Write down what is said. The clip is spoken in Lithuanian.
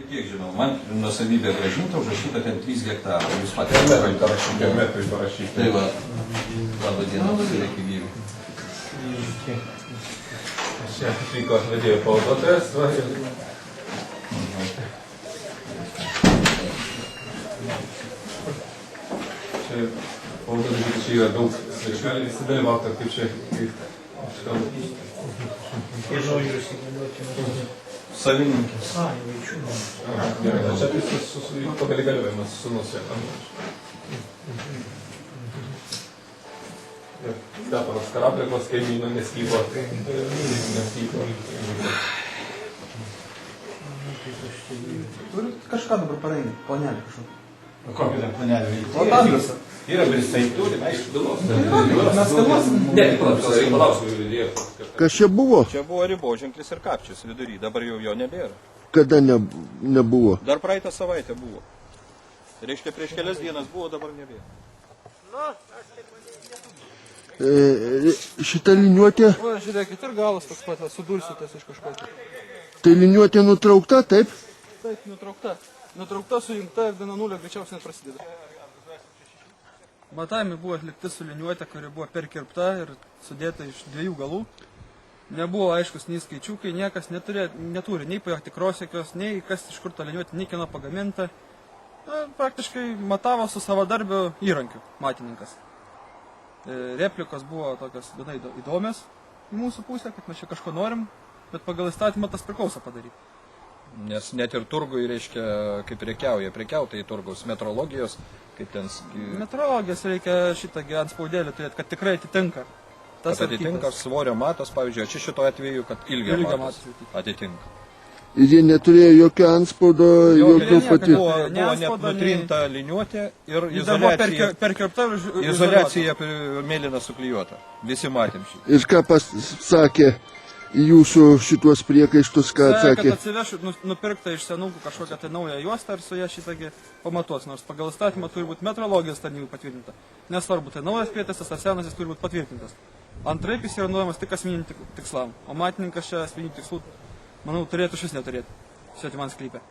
Kiek žinau, man nuosavybė gražinta, užrašyta ten 3 hektarai. Jūs patys Kiek metrų parašyti. Tai va, laba diena, reikia gyvi. Čia atvyko vedėjo pavaduotojas. Čia pavaduotojas, čia yra daug svečių, gali visi dalyvauti, kaip čia šitam. Savininkis. Gerai, čia tai pagali galiojimas sūnus. Stepanas Karablikos kaimyno neskybo. Turit kažką dabar parengti, planelį kažkokį. Kokį dar planelį? O adresą. Yra, bet jisai turi, aišku, bylos. Mes kalbėsim. Ne, reikalausiu. Kas čia buvo? Čia buvo riboženklis ir kapčius vidury, dabar jau jo nebėra. Kada nebuvo? Dar praeitą savaitę buvo. Reiškia, prieš kelias dienas buvo, dabar nebėra. Šitą liniuotę, Va, žiūrėkit, ir galas toks pat, sudursiu tas iš kažko. tai liniuotė nutraukta, taip? Taip, nutraukta. Nutraukta, sujungta ir viena nulė greičiausiai net prasideda. Matavimai buvo atlikti su liniuotė, kuri buvo perkirpta ir sudėta iš 2 galų. Nebuvo aiškus nei skaičiukai, niekas neturi nei patikros jokios, nei kas iš kur ta liniuotė, nei kieno pagaminta. Na, praktiškai matavo su savadarbiu įrankiu matininkas. Replikos buvo tokios gana įdomios į mūsų pusę, kad mes čia kažko norim, bet pagal įstatymą tas priklauso padaryti. Nes net ir turgui, reiškia, kaip prekiautai turgaus metrologijos, kaip ten... Metrologijos reikia šitą anspaudėlį turėti, kad tikrai atitinka. Tas Kad atitinka svorio matas, pavyzdžiui, čia šito atveju, kad ilgio matas atitinka. Ir jie neturėjo jokio antspaudo, jokio pati. Buvo net nutrinta liniuotė ir izoliacija mėlyna suklijuota. Visi matėm šį. Ir ką pasakė jūsų šituos priekaištus, ką atsakė? Kad atsivešiu nupirktą iš senukų kažkokią tai naują juostą ir su ją šitągi pamatuos, nors pagal įstatymą turi būti metrologijos tarnybų patvirtinta. Nesvarbu, tai naujas prietaisas ar senas, jis turi būti patvirtintas. Antraip jis yra naudojamas tik asmeniniam tikslam, o matininkas čia asmeninių tikslų, manau, turėtų šis neturėti. Svetimam sklype.